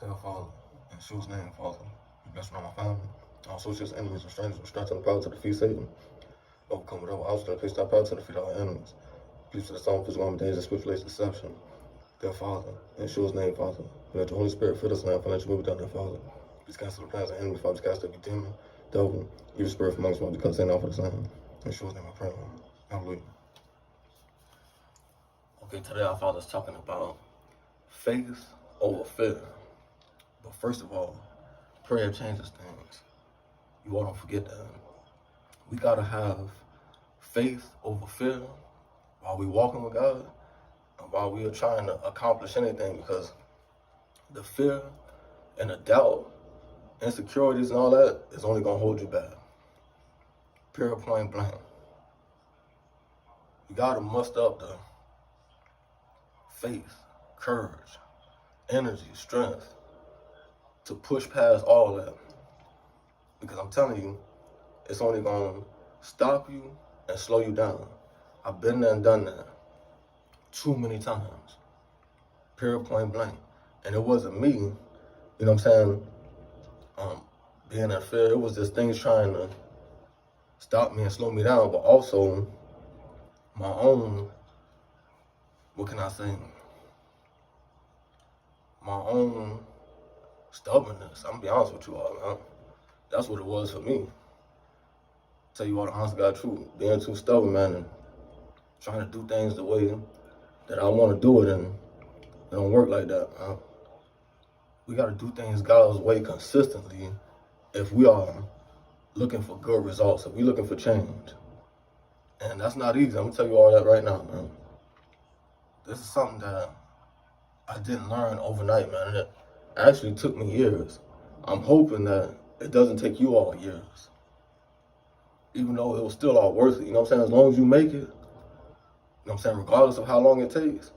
Dear Father, in Yeshua's name, Father, you bless my family, all associates, enemies, and strangers, with strength and the power to defeat Satan, overcome whatever obstacle that place our power to defeat our enemies. Please to the storm, physical harm, danger, spiritual deception. Dear Father, in Yeshua's name, Father, let the Holy Spirit fill us now, financial will be done, dear Father. Please cancel the plans of the enemy, Father, cast every demon, devil, evil spirit from amongst us, because they now for the same. In Yeshua's name, I pray, Lord. Hallelujah. Okay, today our Father's talking about faith over fear. But first of all, prayer changes things. You all don't forget that. We gotta have faith over fear while we walking with God and while we are trying to accomplish anything, because the fear and the doubt, insecurities and all that is only gonna hold you back. Period, point blank. You gotta muster up the faith, courage, energy, strength to push past all that. Because I'm telling you, it's only going to stop you and slow you down. I've been there and done that too many times. Period, point blank. And it wasn't me, you know what I'm saying, being in fear. It was just things trying to stop me and slow me down, but also my own, what can I say, my own stubbornness. I'm gonna be honest with you all, man. That's what it was for me. Tell you all the honest God truth. Being too stubborn, man, and trying to do things the way that I want to do it, and it don't work like that, man. We gotta do things God's way consistently if we are looking for good results, if we're looking for change. And that's not easy. I'm gonna tell you all that right now, man. This is something that I didn't learn overnight, man. It actually took me years. I'm hoping that it doesn't take you all years. Even though it was still all worth it, you know what I'm saying? As long as you make it, you know what I'm saying? Regardless of how long it takes,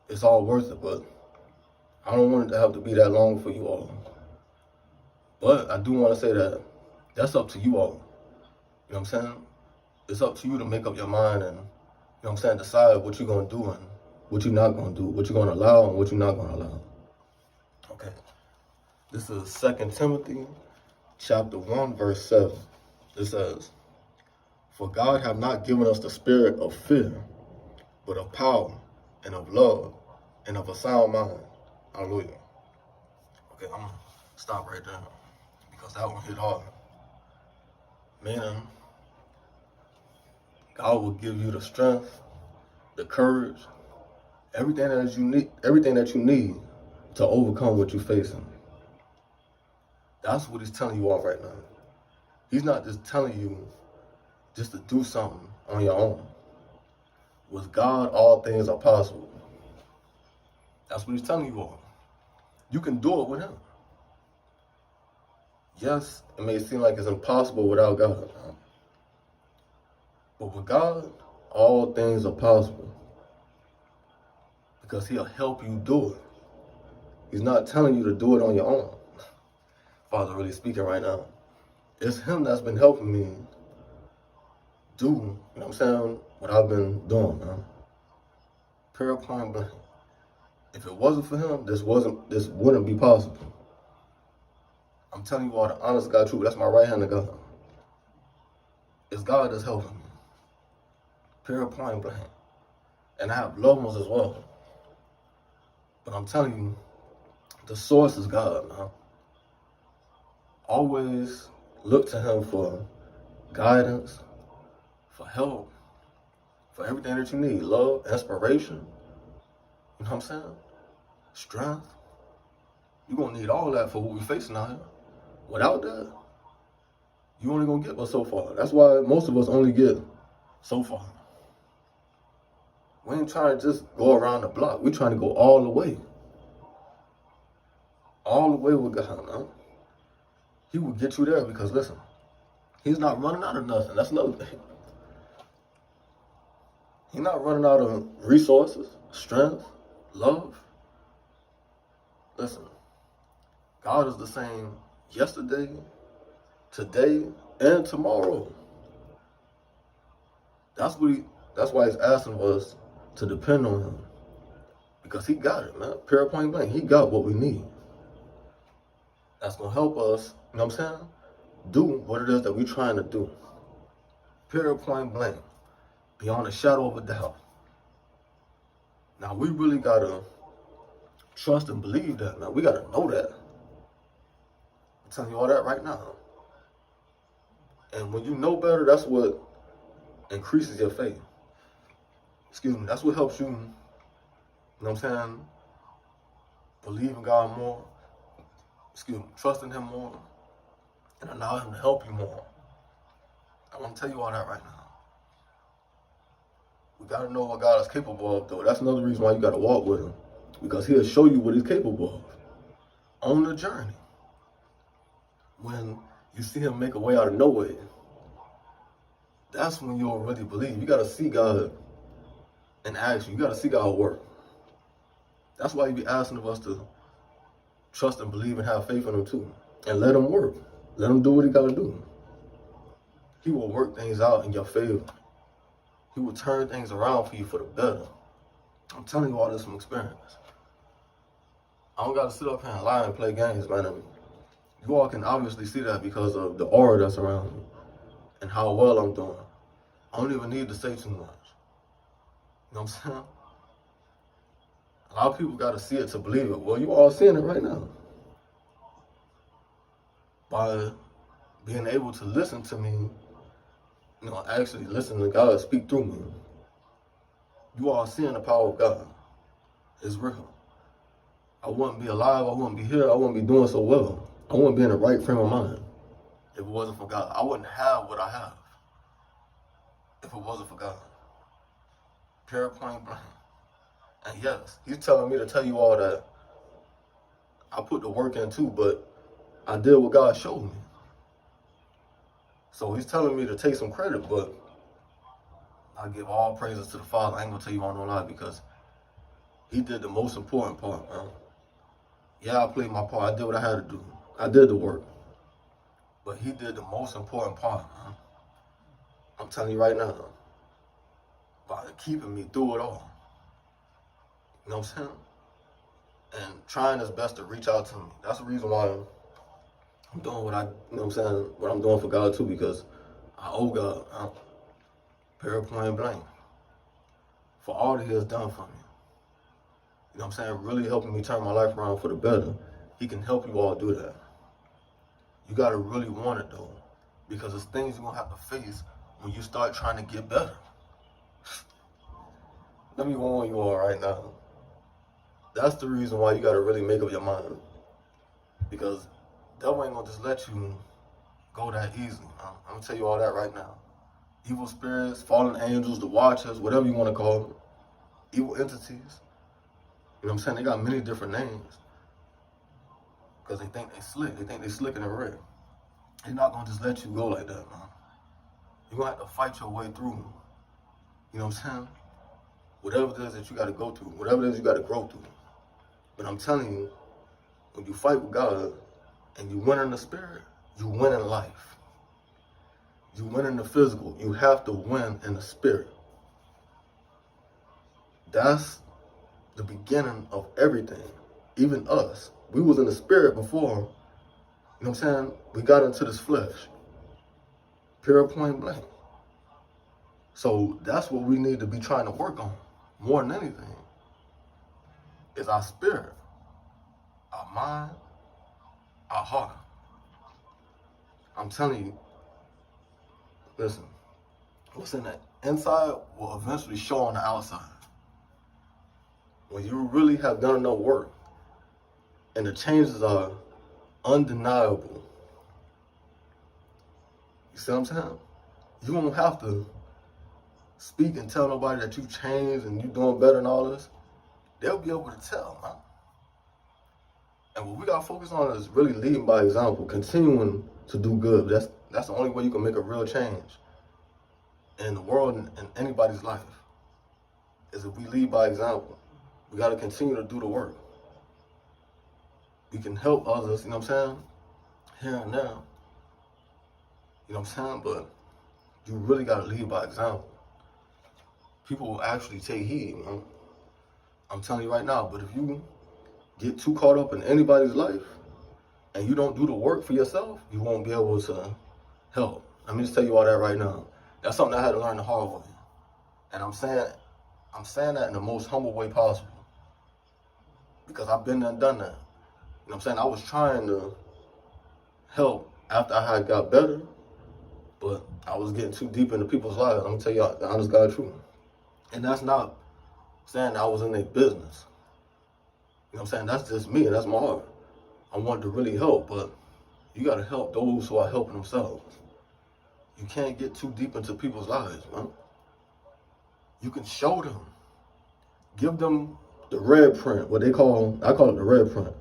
it's all worth it. But I don't want it to have to be that long for you all. But I do want to say that that's up to you all. You know what I'm saying? It's up to you to make up your mind and, you know what I'm saying, decide what you're going to do and what you're not going to do, what you're going to allow and what you're not going to allow. Okay. This is 2 Timothy chapter 1, verse 7. It says, "For God hath not given us the spirit of fear, but of power and of love and of a sound mind." Hallelujah. Okay, I'm going to stop right there because that one hit hard. Meaning, God will give you the strength, the courage, everything that you need to overcome what you're facing. That's what he's telling you all right now. He's not just telling you just to do something on your own. With God, all things are possible. That's what he's telling you all. You can do it with him. Yes, it may seem like it's impossible without God. But with God, all things are possible. Because he'll help you do it. He's not telling you to do it on your own. Father really speaking right now. It's him that's been helping me do, you know what I'm saying, what I've been doing, man. Period, point blank. If it wasn't for him, this wouldn't be possible. I'm telling you all the honest God truth. That's my right hand to God. It's God that's helping me. Period, point blank. And I have loved ones as well. But I'm telling you, the source is God, man. Always look to him for guidance, for help, for everything that you need. Love, inspiration, you know what I'm saying? Strength. You're going to need all that for what we're facing out here. Without that, you only going to get but so far. That's why most of us only get so far. We ain't trying to just go around the block. We're trying to go all the way. All the way with God, man. He will get you there because, listen, he's not running out of nothing. That's another thing. He's not running out of resources, strength, love. Listen, God is the same yesterday, today, and tomorrow. That's why he's asking us to depend on him. Because he got it, man. Period, point blank. He got what we need. that's going to help us, you know what I'm saying, do what it is that we're trying to do. Period, point blank. Beyond a shadow of a doubt. Now, we really got to trust and believe that. Now, we got to know that. I'm telling you all that right now. And when you know better, that's what increases your faith. Excuse me. That's what helps you, you know what I'm saying, believe in God more. Excuse me. Trust in Him more. And allow Him to help you more. I want to tell you all that right now. We got to know what God is capable of, though. That's another reason why you got to walk with Him. Because He'll show you what He's capable of on the journey. When you see Him make a way out of no way, that's when you'll really believe. You got to see God in action. You got to see God work. That's why He be asking of us to trust and believe and have faith in Him too. And let Him work. Let Him do what He got to do. He will work things out in your favor. He will turn things around for you for the better. I'm telling you all this from experience. I don't got to sit up here and lie and play games, man. And you all can obviously see that because of the aura that's around me and how well I'm doing. I don't even need to say too much. You know what I'm saying? A lot of people got to see it to believe it. Well, you all seeing it right now. By being able to listen to me, you know, actually listen to God speak through me. You all seeing the power of God. It's real. I wouldn't be alive. I wouldn't be here. I wouldn't be doing so well. I wouldn't be in the right frame of mind if it wasn't for God. I wouldn't have what I have if it wasn't for God. Period, point blank. And yes, He's telling me to tell you all that I put the work in too, but I did what God showed me. So He's telling me to take some credit, but I give all praises to the Father. I ain't gonna tell you all no lie because He did the most important part, man. Yeah, I played my part. I did what I had to do. I did the work. But He did the most important part, man. I'm telling you right now. By keeping me through it all. You know what I'm saying? And trying His best to reach out to me. That's the reason why I'm doing what you know what I'm saying, what I'm doing for God too, because I owe God, period, point blank, for all that He has done for me. You know what I'm saying? Really helping me turn my life around for the better. He can help you all do that. You got to really want it, though, because it's things you're going to have to face when you start trying to get better. Let me warn you all right now. That's the reason why you got to really make up your mind, because devil ain't going to just let you go that easy. I'm going to tell you all that right now. Evil spirits, fallen angels, the watchers, whatever you want to call them, evil entities. You know what I'm saying? They got many different names because they think they slick. They think they slicker than red. They're not going to just let you go like that, man. You're going to have to fight your way through. You know what I'm saying? Whatever it is that you got to go through. Whatever it is you got to grow through. But I'm telling you, when you fight with God and you win in the spirit, you win in life. You win in the physical. You have to win in the spirit. That's the beginning of everything. Even us. We was in the spirit before, you know what I'm saying? We got into this flesh. Period, point blank. So that's what we need to be trying to work on more than anything. Is our spirit, our mind, our heart. I'm telling you, listen, what's in the inside will eventually show on the outside. When you really have done enough work and the changes are undeniable, you see what I'm saying? You won't have to speak and tell nobody that you changed and you're doing better and all this. They'll be able to tell, man. And what we got to focus on is really leading by example, continuing to do good. That's the only way you can make a real change in the world and in anybody's life, is if we lead by example. We got to continue to do the work. We can help others, you know what I'm saying, here and there. You know what I'm saying? But you really got to lead by example. People will actually take heed, man. I'm telling you right now, but if you get too caught up in anybody's life, and you don't do the work for yourself, you won't be able to help. Let me just tell you all that right now. That's something I had to learn the hard way. And I'm saying that in the most humble way possible. Because I've been there and done that. You know what I'm saying? I was trying to help after I had got better, but I was getting too deep into people's lives. I'm gonna tell you the honest God truth. And that's not saying that I was in their business. You know what I'm saying? That's just me, and that's my heart. I wanted to really help, but you gotta help those who are helping themselves. You can't get too deep into people's lives, man. You can show them. Give them the red print, I call it the red print.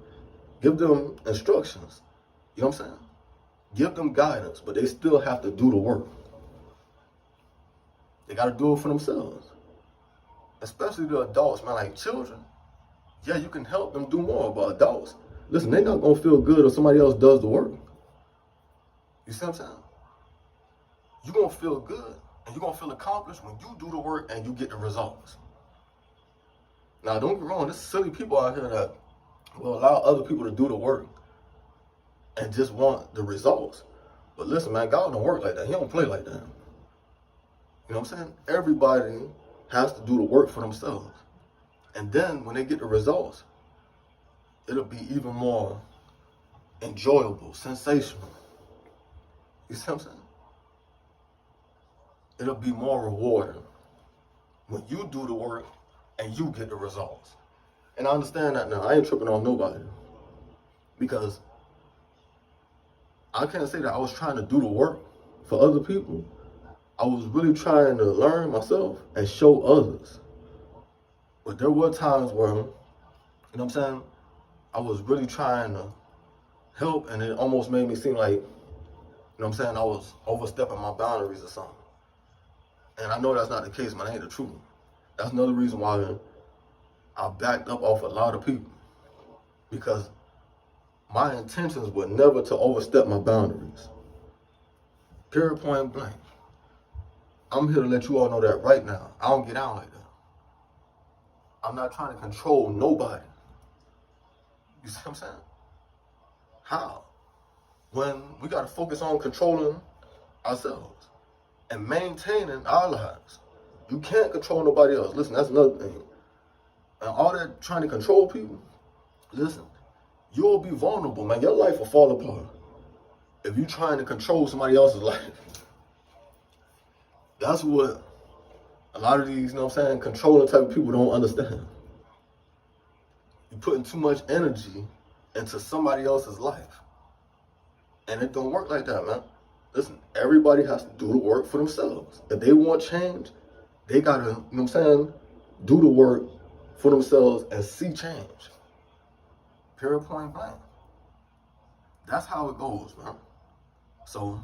Give them instructions. You know what I'm saying? Give them guidance, but they still have to do the work. They gotta do it for themselves. Especially the adults, man, like children. Yeah, you can help them do more, but adults, listen, they're not gonna feel good if somebody else does the work. You see what I'm saying? You're gonna feel good and you're gonna feel accomplished when you do the work and you get the results. Now, don't get me wrong, there's silly people out here that will allow other people to do the work and just want the results. But listen, man, God don't work like that. He don't play like that. You know what I'm saying? Everybody has to do the work for themselves. And then when they get the results, it'll be even more enjoyable, sensational. You see what I'm saying? It'll be more rewarding when you do the work and you get the results. And I understand that now. I ain't tripping on nobody. Because I can't say that I was trying to do the work for other people. I was really trying to learn myself and show others. But there were times where, you know what I'm saying, I was really trying to help, and it almost made me seem like, you know what I'm saying, I was overstepping my boundaries or something. And I know that's not the case, man. That ain't the truth. That's another reason why I backed up off a lot of people. Because my intentions were never to overstep my boundaries. Period, point blank. I'm here to let you all know that right now. I don't get down like that. I'm not trying to control nobody. You see what I'm saying? How? When we got to focus on controlling ourselves and maintaining our lives. You can't control nobody else. Listen, that's another thing. And all that trying to control people, listen, you'll be vulnerable, man. Your life will fall apart if you're trying to control somebody else's life. That's what a lot of these, you know what I'm saying, controlling type of people don't understand. You're putting too much energy into somebody else's life. And it don't work like that, man. Listen, everybody has to do the work for themselves. If they want change, they gotta, you know what I'm saying, do the work for themselves and see change. Period, point blank. That's how it goes, man. So,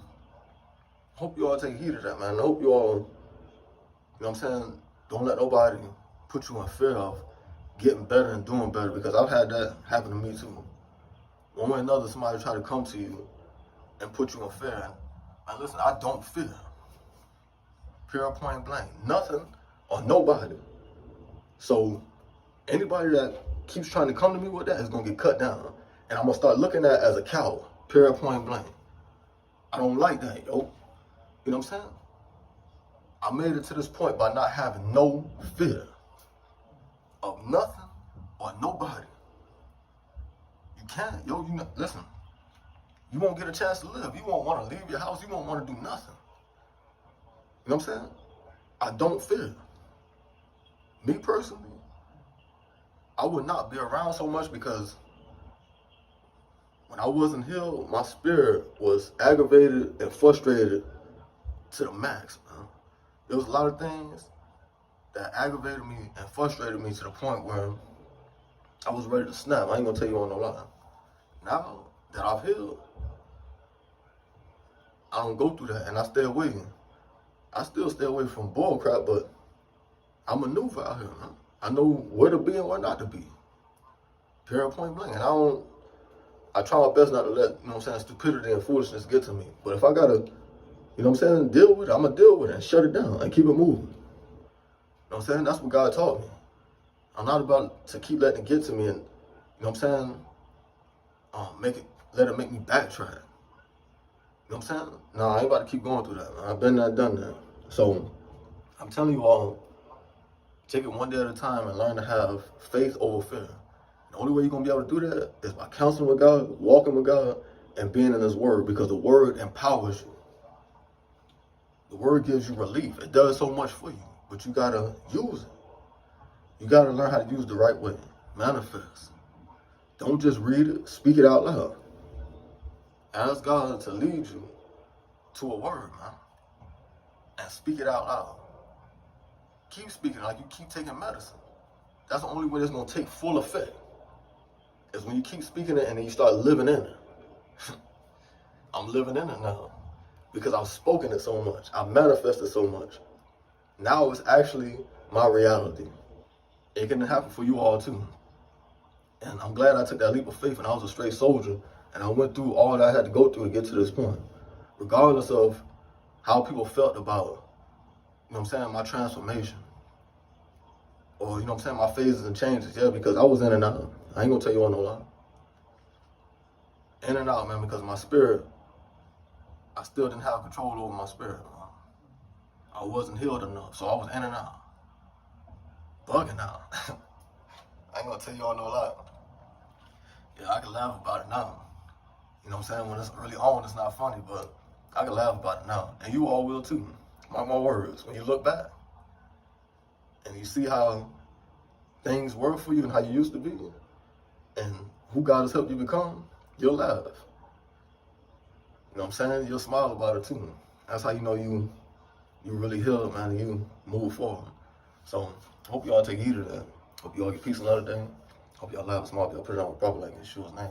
hope you all take heed of that, man. I hope you all, you know what I'm saying, don't let nobody put you in fear of getting better and doing better, because I've had that happen to me too. One way or another, somebody try to come to you and put you in fear. And listen, I don't fear. Period, point blank. Nothing or nobody. So anybody that keeps trying to come to me with that is going to get cut down. And I'm going to start looking at it as a coward. Period, point blank. I don't like that, yo. You know what I'm saying? I made it to this point by not having no fear of nothing or nobody. You can't, yo. You know, listen, you won't get a chance to live. You won't want to leave your house. You won't want to do nothing. You know what I'm saying? I don't fear. Me personally, I would not be around so much, because when I wasn't healed, my spirit was aggravated and frustrated to the max, man. There was a lot of things that aggravated me and frustrated me to the point where I was ready to snap. I ain't gonna tell you on no lie. Now that I've healed, I don't go through that, and I stay away. I still stay away from bull crap, but I maneuver out here, man. I know where to be and where not to be. Period, point blank. And I try my best not to let, you know what I'm saying, stupidity and foolishness get to me. But if I gotta, you know what I'm saying, deal with it, I'm gonna deal with it and shut it down and keep it moving. You know what I'm saying? That's what God taught me. I'm not about to keep letting it get to me and, you know what I'm saying, make it let it make me backtrack. You know what I'm saying? No, I ain't about to keep going through that, man. I've been there, done that. So I'm telling you all, take it one day at a time and learn to have faith over fear. The only way you're going to be able to do that is by counseling with God, walking with God, and being in His Word, because the Word empowers you. The Word gives you relief. It does so much for you, but you got to use it. You got to learn how to use it the right way. Manifest. Don't just read it, speak it out loud. Ask God to lead you to a word, man, and speak it out loud. Keep speaking like you keep taking medicine. That's the only way it's going to take full effect, is when you keep speaking it and then you start living in it. I'm living in it now because I've spoken it so much. I've manifested so much. Now it's actually my reality. It can happen for you all too. And I'm glad I took that leap of faith and I was a straight soldier and I went through all that I had to go through to get to this point. Regardless of how people felt about, you know what I'm saying, my transformation. Or, you know what I'm saying, my phases and changes. Yeah, because I was in and out. I ain't gonna tell you all no lie. In and out, man, because my spirit, I still didn't have control over my spirit. I wasn't healed enough, so I was in and out. Bugging out. I ain't gonna tell you all no lie. Yeah, I can laugh about it now. You know what I'm saying? When it's early on, it's not funny, but I can laugh about it now. And you all will too. Mark my words. When you look back and you see how things were for you and how you used to be and who God has helped you become, you'll laugh. You know what I'm saying? You'll smile about it too. That's how you know you really healed, man, and you move forward. So, hope y'all take heed of that. Hope y'all get peace another day. Hope y'all laugh smart. Y'all put it on proper like in Yeshua's name.